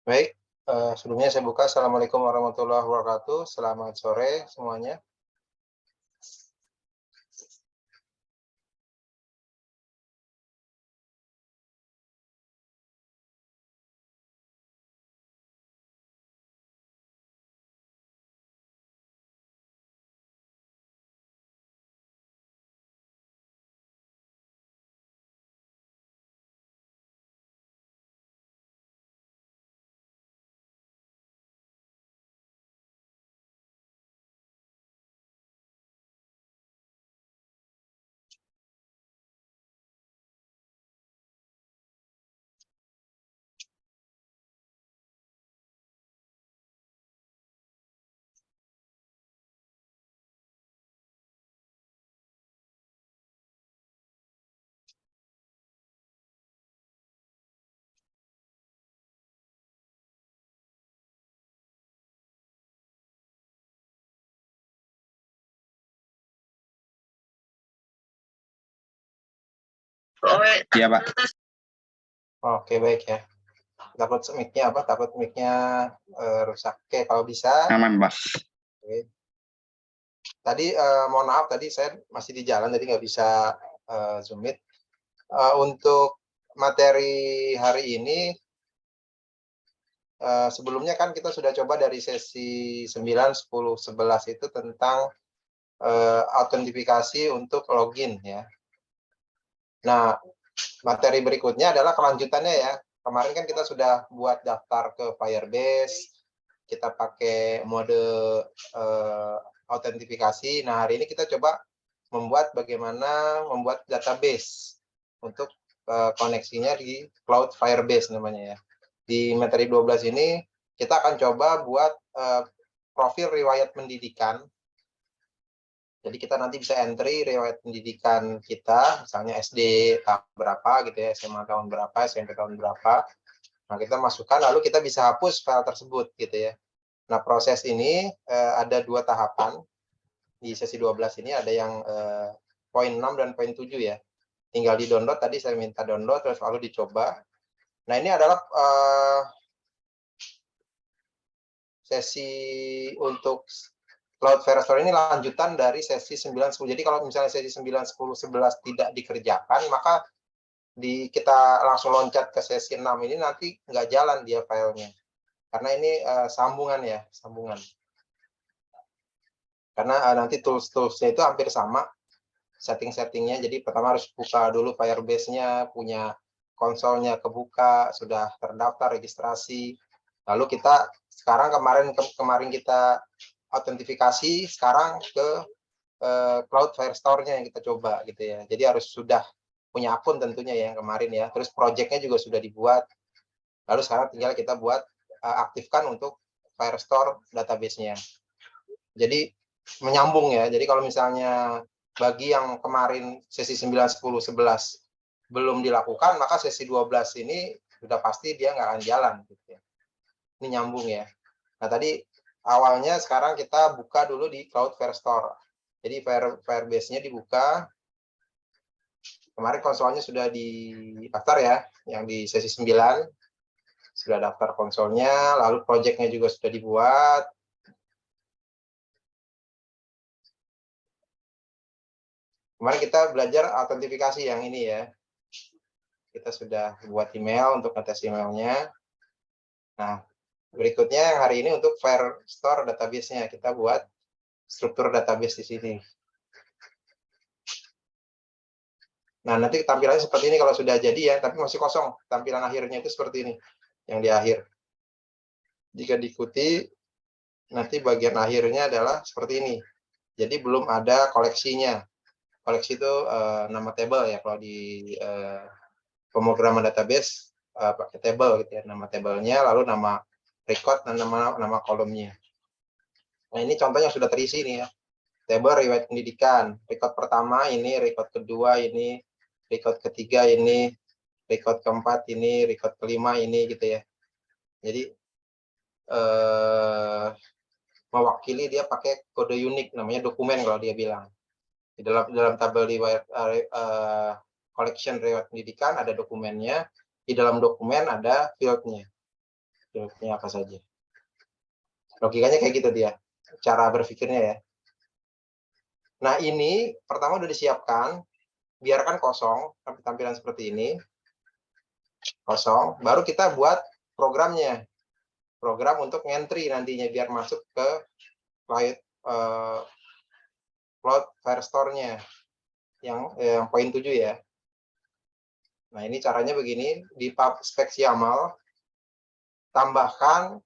Baik, sebelumnya saya buka. Assalamualaikum warahmatullahi wabarakatuh. Selamat sore semuanya. Iya, Pak. Oke, baik ya. Takut mic-nya apa? Takut mic-nya rusak. Oke, kalau bisa. Aman, Pak. Oke. Tadi mohon maaf, tadi saya masih di jalan, jadi nggak bisa Zoom meet. Untuk materi hari ini, sebelumnya kan kita sudah coba dari sesi 9, 10, 11 itu tentang autentifikasi untuk login ya. Nah, materi berikutnya adalah kelanjutannya ya. Kemarin kan kita sudah buat daftar ke Firebase, kita pakai mode autentifikasi. Nah, hari ini kita coba bagaimana membuat database untuk koneksinya di Cloud Firebase namanya ya. Di materi 12 ini kita akan coba buat profil riwayat pendidikan. Jadi kita nanti bisa entry riwayat pendidikan kita, misalnya SD tahun berapa gitu ya, SMA tahun berapa, SMP tahun berapa. Nah, kita masukkan, lalu kita bisa hapus file tersebut gitu ya. Nah, proses ini ada 2 tahapan. Di sesi 12 ini ada yang poin 6 dan poin 7 ya. Tinggal di-download, tadi saya minta download, terus lalu dicoba. Nah, ini adalah sesi untuk Cloud Firestore ini lanjutan dari sesi 9, 10. Jadi kalau misalnya sesi 9, 10, 11 tidak dikerjakan, maka kita langsung loncat ke sesi 6 ini nanti nggak jalan dia filenya. Karena ini sambungan ya, sambungan. Karena nanti tools-toolsnya itu hampir sama setting-settingnya. Jadi pertama harus buka dulu Firebase-nya, punya konsolnya kebuka, sudah terdaftar registrasi. Lalu kita sekarang kemarin kita autentifikasi, sekarang ke Cloud Firestore-nya yang kita coba gitu ya. Jadi harus sudah punya akun tentunya ya yang kemarin ya. Terus project-nya juga sudah dibuat. Lalu sekarang tinggal kita buat aktifkan untuk Firestore database-nya. Jadi menyambung ya. Jadi kalau misalnya bagi yang kemarin sesi 9, 10, 11 belum dilakukan, maka sesi 12 ini sudah pasti dia nggak akan jalan. Gitu ya. Ini nyambung ya. Nah tadi awalnya sekarang kita buka dulu di Cloud Firestore. Jadi Firebase-nya dibuka. Kemarin konsolnya sudah didaftar ya, yang di sesi 9. Sudah daftar konsolnya, lalu project-nya juga sudah dibuat. Kemarin kita belajar autentifikasi yang ini ya. Kita sudah buat email untuk ngetes emailnya. Nah, berikutnya yang hari ini untuk Firestore database-nya. Kita buat struktur database di sini. Nah, nanti tampilannya seperti ini kalau sudah jadi ya, tapi masih kosong. Tampilan akhirnya itu seperti ini, yang di akhir. Jika diikuti, nanti bagian akhirnya adalah seperti ini. Jadi belum ada koleksinya. Koleksi itu nama table ya, kalau di pemrograman database pakai table gitu ya, nama tabelnya, lalu nama record dan nama kolomnya. Nah, ini contohnya sudah terisi nih ya. Table riwayat pendidikan. Record pertama ini, record kedua ini, record ketiga ini, record keempat ini, record kelima ini gitu ya. Jadi mewakili dia pakai kode unik namanya dokumen kalau dia bilang. Di dalam tabel riwayat collection riwayat pendidikan ada dokumennya, di dalam dokumen ada fieldnya. Filenya apa saja. Logikanya kayak gitu dia, cara berpikirnya ya. Nah ini pertama udah disiapkan, biarkan kosong, tampilan seperti ini, kosong. Baru kita buat programnya, program untuk ngentry nantinya biar masuk ke Cloud Firestore-nya yang poin 7 ya. Nah ini caranya begini, di pub spek YAML tambahkan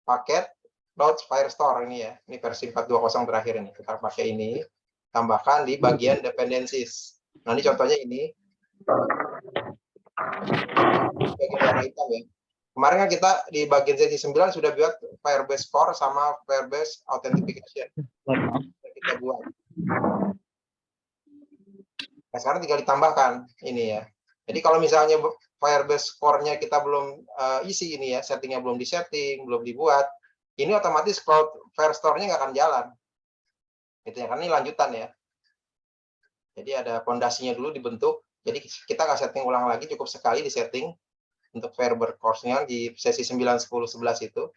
paket Cloud Firestore ini ya. Ini versi 4.2.0 terakhir ini. Kita pakai ini, tambahkan di bagian dependencies. Nah ini contohnya ini. Bagian warna hitam ya. Kemarin kan kita di bagian sesi 9 sudah buat Firebase Core sama Firebase Authentication. Kita buat. Nah, sekarang tinggal ditambahkan ini ya. Jadi kalau misalnya Firebase Core-nya kita belum isi ini ya, settingnya belum disetting, belum dibuat, ini otomatis Cloud Firestore-nya nggak akan jalan. Gitu ya, karena ini lanjutan ya. Jadi ada fondasinya dulu dibentuk. Jadi kita nggak setting ulang lagi, cukup sekali di setting untuk Firebase Core-nya di sesi 9, 10, 11 itu.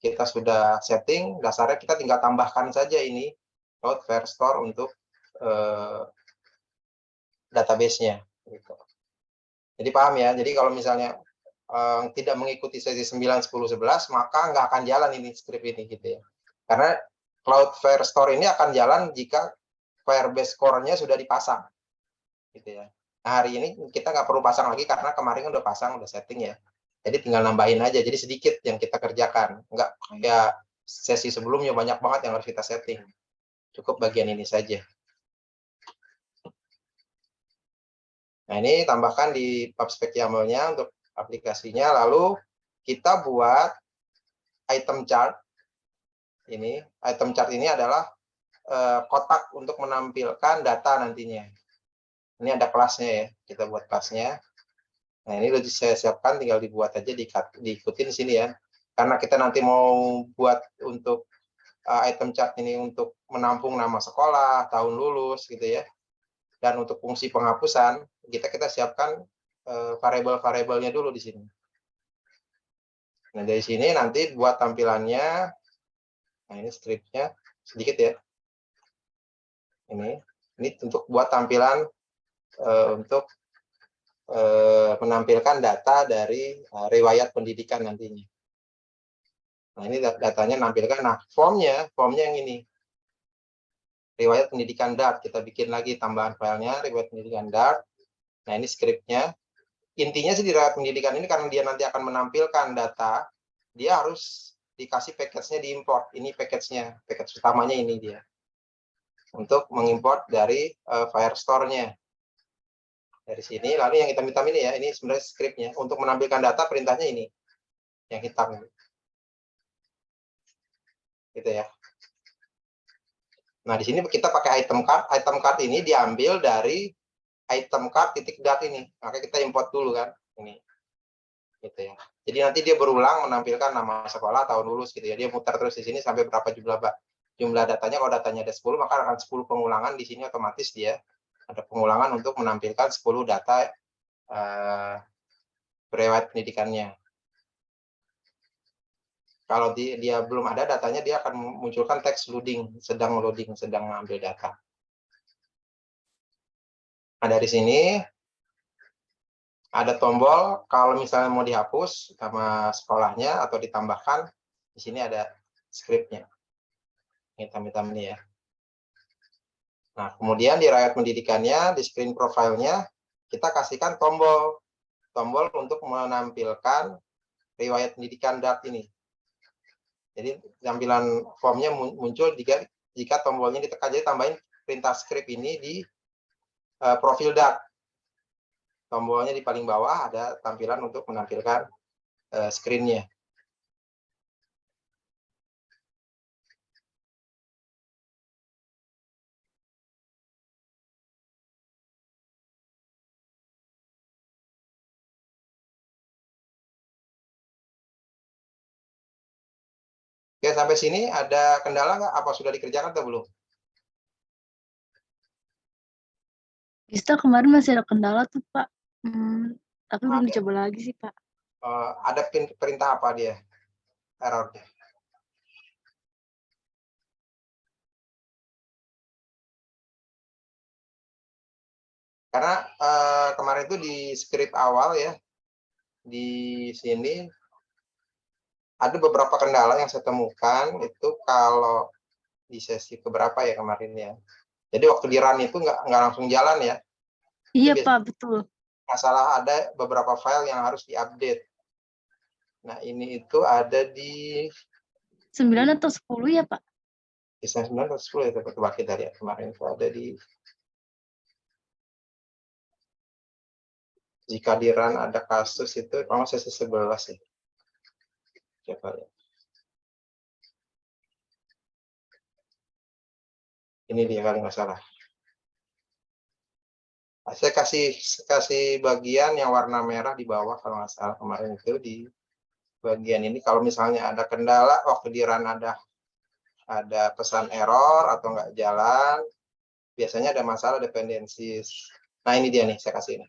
Kita sudah setting, dasarnya kita tinggal tambahkan saja ini Cloud Firestore untuk database-nya. Gitu. Jadi paham ya, jadi kalau misalnya tidak mengikuti sesi 9, 10, 11, maka nggak akan jalan ini script ini gitu ya. Karena Cloud Firestore ini akan jalan jika Firebase Core-nya sudah dipasang. Gitu ya. Nah, hari ini kita nggak perlu pasang lagi karena kemarin udah pasang, udah setting ya. Jadi tinggal nambahin aja, jadi sedikit yang kita kerjakan. Nggak kayak sesi sebelumnya banyak banget yang harus kita setting. Cukup bagian ini saja. Nah, ini tambahkan di PubSpec YAML-nya untuk aplikasinya. Lalu kita buat item chart. Ini item chart ini adalah kotak untuk menampilkan data nantinya. Ini ada kelasnya ya, kita buat kelasnya. Nah, ini udah saya siapkan, tinggal dibuat aja, diikutin sini ya. Karena kita nanti mau buat untuk item chart ini untuk menampung nama sekolah, tahun lulus gitu ya. Dan untuk fungsi penghapusan, kita siapkan variabel-variabelnya dulu di sini. Nah, dari sini nanti buat tampilannya, nah ini scriptnya sedikit ya. Ini untuk buat tampilan untuk menampilkan data dari riwayat pendidikan nantinya. Nah, ini datanya nampilkan. Nah, formnya yang ini. Riwayat pendidikan Dart. Kita bikin lagi tambahan filenya, riwayat pendidikan Dart. Nah, ini skripnya. Intinya sih di riwayat pendidikan ini karena dia nanti akan menampilkan data, dia harus dikasih package-nya diimport. Ini package-nya, package utamanya ini dia. Untuk mengimport dari Firestore-nya. Dari sini, lalu yang hitam-hitam ini ya, ini sebenarnya skripnya. Untuk menampilkan data, perintahnya ini. Yang hitam. Gitu ya. Nah, di sini kita pakai item card. Item card ini diambil dari item card titik dart ini. Maka kita import dulu kan. Ini. Gitu ya. Jadi nanti dia berulang menampilkan nama sekolah, tahun lulus gitu ya. Dia muter terus di sini sampai berapa jumlah datanya. Kalau datanya ada 10, maka akan 10 pengulangan di sini otomatis dia ada pengulangan untuk menampilkan 10 data riwayat pendidikannya. Kalau dia belum ada datanya, dia akan munculkan teks loading, sedang mengambil data. Nah, dari sini ada tombol kalau misalnya mau dihapus sama sekolahnya atau ditambahkan, di sini ada scriptnya. Hitam-hitam ini ya. Nah, kemudian di riwayat pendidikannya, di screen profile-nya, kita kasihkan tombol untuk menampilkan riwayat pendidikan Dart ini. Jadi tampilan formnya muncul jika tombolnya ditekan. Jadi tambahin perintah script ini di profil Dart. Tombolnya di paling bawah ada tampilan untuk menampilkan screen-nya. Oke, sampai sini ada kendala nggak? Apa sudah dikerjakan atau belum? Vista kemarin masih ada kendala tuh, Pak. Tapi belum Ada, dicoba lagi sih, Pak. ada perintah apa dia errornya? Karena kemarin itu di script awal ya, di sini ada beberapa kendala yang saya temukan itu kalau di sesi keberapa ya kemarin ya. Jadi waktu di run itu nggak langsung jalan ya. Iya, Itu Pak, betul. masalah ada beberapa file yang harus diupdate. Nah ini itu ada di 9 atau 10 ya, Pak? desain 9 atau 10 ya, coba kita lihat kemarin itu ada di jika di run ada kasus itu kalau sesi 11 ya. Coba ya. Ini dia kali nggak salah. Saya kasih bagian yang warna merah di bawah kalau nggak salah kemarin itu di bagian ini. Kalau misalnya ada kendala waktu di run ada pesan error atau nggak jalan, biasanya ada masalah dependencies. Nah ini dia nih saya kasih ini.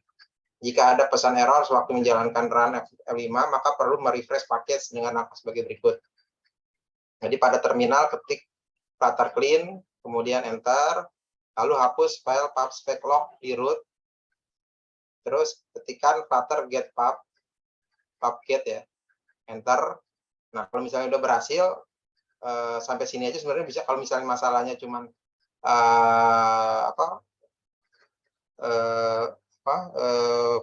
Jika ada pesan error sewaktu menjalankan run F5, maka perlu merefresh paket dengan apa sebagai berikut. Jadi pada terminal ketik flutter clean, kemudian enter, lalu hapus file pub/spec/log di root, terus ketikkan flutter get pub/get ya, enter. Nah kalau misalnya udah berhasil sampai sini aja sebenarnya bisa. Kalau misalnya masalahnya cuman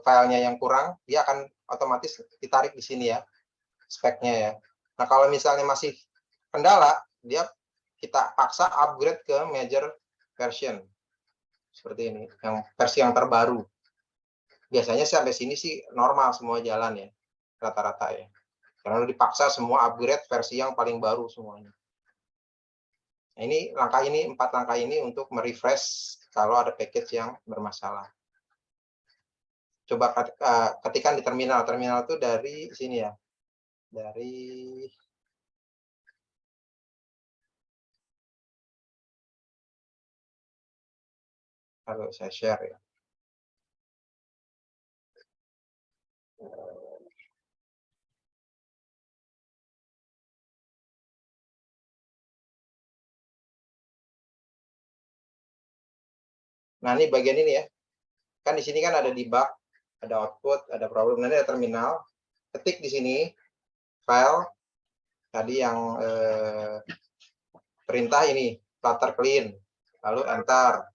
filenya yang kurang, dia akan otomatis ditarik di sini ya speknya ya. Nah kalau misalnya masih kendala, kita paksa upgrade ke major version seperti ini, yang versi yang terbaru. Biasanya sampai sini sih normal semua jalan ya, rata-rata ya. Karena dipaksa semua upgrade versi yang paling baru semuanya. Nah, ini 4 langkah ini untuk merefresh kalau ada package yang bermasalah. Coba ketikkan di terminal. Terminal itu dari sini ya. Dari kalau saya share ya. Nah, ini bagian ini ya. Kan di sini kan ada debug, ada output, ada problem. Nanti ada terminal. Ketik di sini file tadi yang perintah ini flutter clean, lalu enter,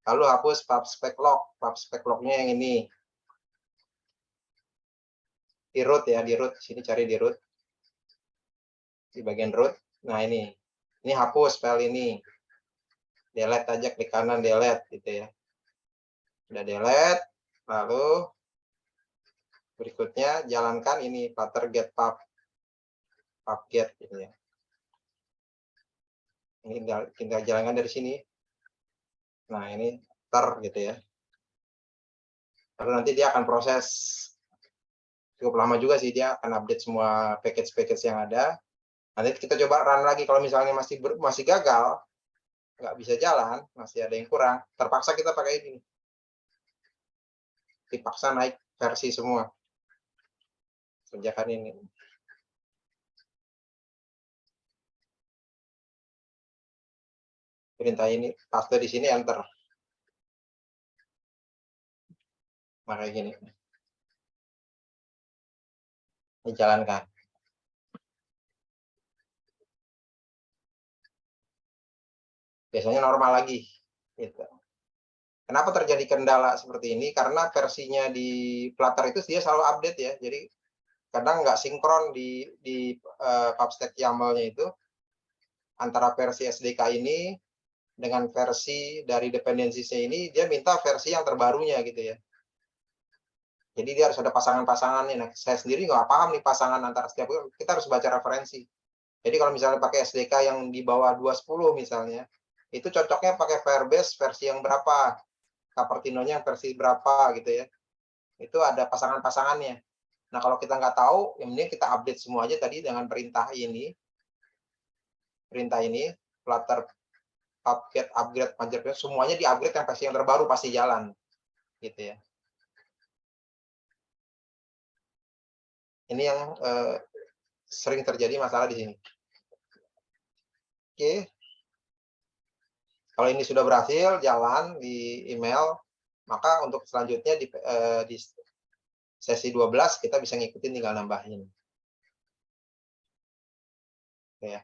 lalu hapus pub/spec/log-nya yang ini di root ya, di root sini cari di root, di bagian root. Nah ini hapus file ini, delete aja, klik kanan delete gitu ya. Udah delete, lalu berikutnya jalankan ini flutter get pub/get gitu ya. Ini tinggal jalankan dari sini. Nah ini gitu ya. Lalu nanti dia akan proses cukup lama juga sih, dia akan update semua package yang ada. Nanti kita coba run lagi. Kalau misalnya masih gagal, nggak bisa jalan, masih ada yang kurang, terpaksa kita pakai ini. Dipaksa naik versi semua. Kerjakan ini. Perintah ini, paste di sini, enter. Makanya gini. Dijalankan. Biasanya normal lagi. Gitu. Kenapa terjadi kendala seperti ini? Karena versinya di Flutter itu dia selalu update ya. Jadi kadang nggak sinkron di pubstack YAML-nya itu antara versi SDK ini dengan versi dari dependencies-nya ini, dia minta versi yang terbarunya gitu ya. Jadi dia harus ada pasangan-pasangannya. Nah, saya sendiri nggak paham nih pasangan antara setiap, kita harus baca referensi. Jadi kalau misalnya pakai SDK yang di bawah 2.10 misalnya, itu cocoknya pakai Firebase versi yang berapa, Cupertino-nya versi berapa gitu ya. Itu ada pasangan-pasangannya. Nah kalau kita nggak tahu, yang penting kita update semua aja tadi dengan perintah ini, flutter upgrade, semuanya di upgrade yang versi yang terbaru pasti jalan. gitu ya. Ini yang sering terjadi masalah di sini. Oke. Kalau ini sudah berhasil jalan di email, maka untuk selanjutnya di sesi 12 kita bisa ngikutin, tinggal nambahin. Oke ya.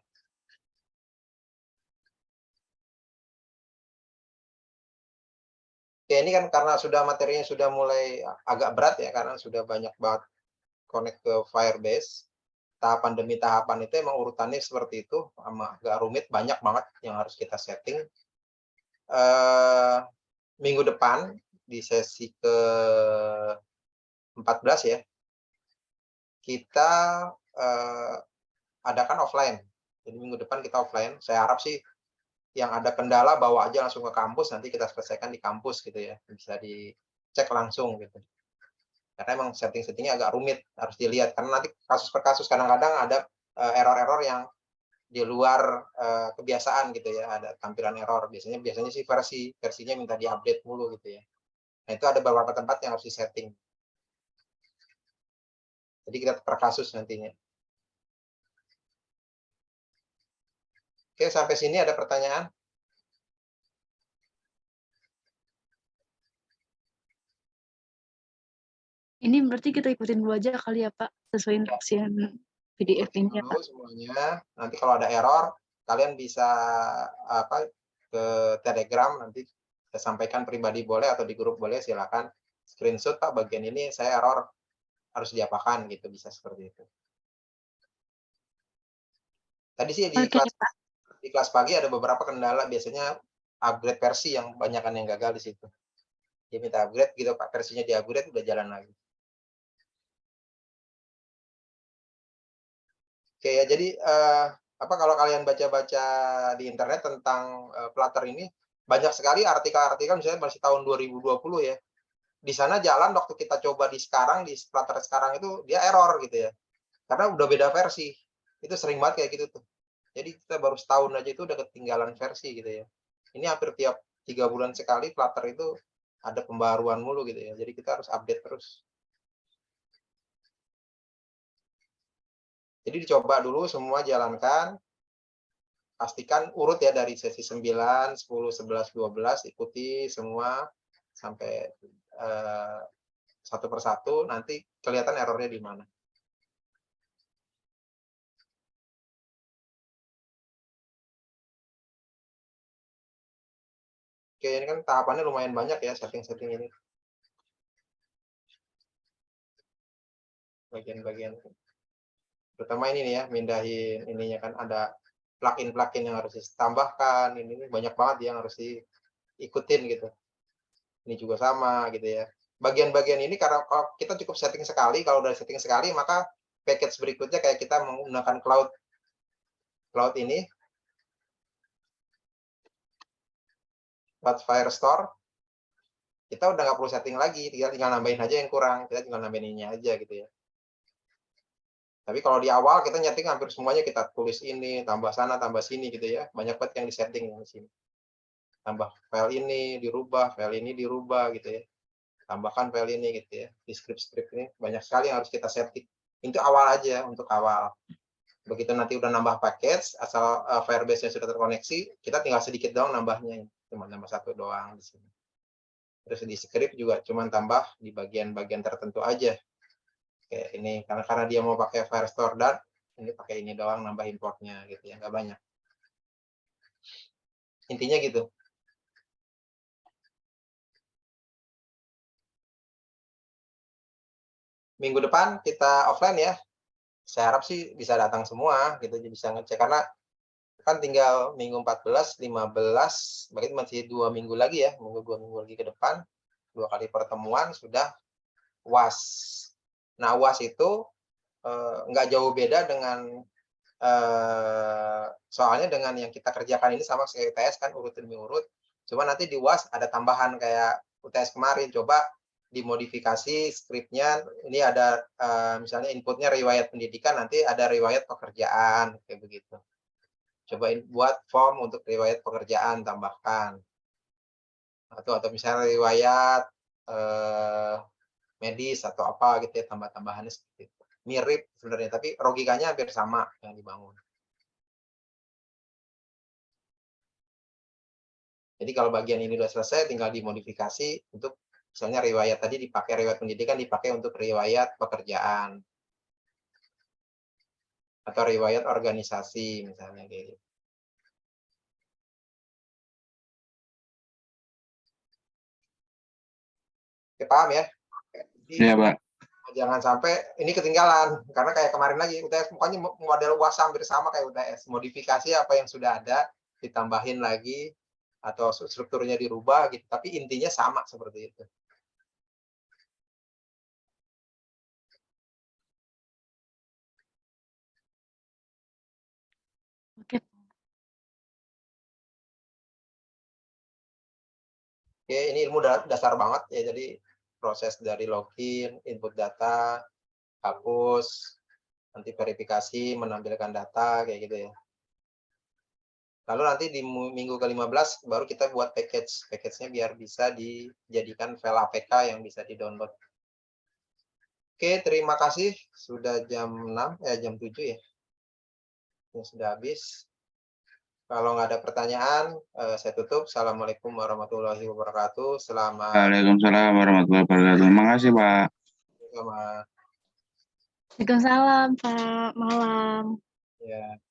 Oke, ini kan karena sudah materinya sudah mulai agak berat ya, karena sudah banyak banget connect ke Firebase. Tahapan demi tahapan itu emang urutannya seperti itu, agak rumit, banyak banget yang harus kita setting. Minggu depan di sesi ke 14 ya, kita adakan offline. Jadi minggu depan kita offline. Saya harap sih yang ada kendala bawa aja langsung ke kampus, nanti kita selesaikan di kampus gitu ya, bisa dicek langsung gitu. Karena emang setting-settingnya agak rumit, harus dilihat, karena nanti kasus per kasus kadang-kadang ada error-error yang di luar kebiasaan gitu ya, ada tampilan error. Biasanya sih versinya minta diupdate mulu gitu ya. Nah, itu ada beberapa tempat yang harus disetting. Jadi kita per kasus nantinya. Oke, sampai sini ada pertanyaan? Ini berarti kita ikutin dulu aja kali ya Pak, sesuai instruksian PDF Ikutin ini ya dulu Pak. semuanya. Nanti kalau ada error, kalian bisa ke Telegram, nanti saya sampaikan pribadi boleh atau di grup boleh, silakan screenshot Pak, bagian ini saya error, harus diapakan gitu, bisa seperti itu. Tadi sih Oke Pak. di kelas pagi ada beberapa kendala, biasanya upgrade versi yang banyakan yang gagal di situ. Dia minta upgrade gitu Pak, versinya di upgrade udah jalan lagi. Oke ya, jadi kalau kalian baca-baca di internet tentang Flutter ini, banyak sekali artikel-artikel, misalnya masih tahun 2020 ya. Di sana jalan waktu kita coba di Flutter sekarang itu dia error gitu ya. Karena udah beda versi. Itu sering banget kayak gitu tuh. Jadi kita baru setahun aja itu udah ketinggalan versi gitu ya. Ini hampir tiap 3 bulan sekali Flutter itu ada pembaruan mulu gitu ya. Jadi kita harus update terus. Jadi dicoba dulu semua, jalankan. Pastikan urut ya dari sesi 9, 10, 11, 12, ikuti semua sampai satu persatu, nanti kelihatan errornya di mana. Oke, ini kan tahapannya lumayan banyak ya, setting-setting ini. Bagian-bagian. Terutama ini nih ya, mindahin ininya kan ada plugin-plugin yang harus ditambahkan, ini banyak banget yang harus diikutin gitu. Ini juga sama gitu ya. Bagian-bagian ini karena kalau kita cukup setting sekali, kalau udah setting sekali maka package berikutnya kayak kita menggunakan cloud ini, Cloud Firestore, kita udah nggak perlu setting lagi, tinggal nambahin aja yang kurang, kita tinggal nambahin ini aja gitu ya. Tapi kalau di awal kita nyeting hampir semuanya, kita tulis ini, tambah sana, tambah sini gitu ya, banyak banget yang disetting di sini. Tambah file ini dirubah, file ini dirubah gitu ya. Tambahkan file ini gitu ya. Di script ini banyak sekali yang harus kita setting. Itu awal aja, untuk awal. Begitu nanti udah nambah package, asal Firebase-nya sudah terkoneksi, kita tinggal sedikit doang nambahnya. Cuma nambah satu doang di sini. Terus di script juga cuma tambah di bagian-bagian tertentu aja. Kayak ini, karena dia mau pakai Firestore dan ini pakai ini doang, nambah importnya gitu ya, nggak banyak. Intinya gitu. Minggu depan kita offline ya. Saya harap sih bisa datang semua gitu, jadi bisa ngecek, karena kan tinggal minggu 14, 15, berarti masih 2 minggu lagi ya, 2 minggu lagi ke depan, 2 kali pertemuan sudah UAS. Nah, UAS itu nggak jauh beda dengan soalnya dengan yang kita kerjakan ini sama kayak UTS kan, urut demi urut. Cuma nanti di UAS ada tambahan kayak UTS kemarin, coba dimodifikasi skripnya, ini ada misalnya inputnya riwayat pendidikan, nanti ada riwayat pekerjaan, kayak begitu. Cobain buat form untuk riwayat pekerjaan, tambahkan. Atau misalnya riwayat medis atau apa gitu ya, tambah-tambahannya seperti itu. Mirip sebenarnya, tapi logikanya hampir sama yang dibangun. Jadi kalau bagian ini udah selesai, tinggal dimodifikasi untuk misalnya riwayat tadi dipakai, riwayat pendidikan dipakai untuk riwayat pekerjaan. Atau riwayat organisasi misalnya kayak gitu. Oke, paham ya? Jadi, Iya, Pak. jangan sampai ini ketinggalan, karena kayak kemarin lagi UTS pokoknya model UAS hampir sama kayak UTS, modifikasi apa yang sudah ada ditambahin lagi atau strukturnya dirubah gitu, tapi intinya sama seperti itu. Oke. Oke, ini ilmu dasar banget ya, jadi proses dari login, input data, hapus, nanti verifikasi, menampilkan data kayak gitu ya. Lalu nanti di minggu ke-15 baru kita buat package. Package-nya biar bisa dijadikan file APK yang bisa di-download. Oke, terima kasih. Sudah jam 6, jam 7 ya. Ini sudah habis. Kalau nggak ada pertanyaan, saya tutup. Assalamualaikum warahmatullahi wabarakatuh. Selamat. Waalaikumsalam warahmatullahi wabarakatuh. Terima kasih, Pak. Selamat. Waalaikumsalam, Pak. Malam. Ya.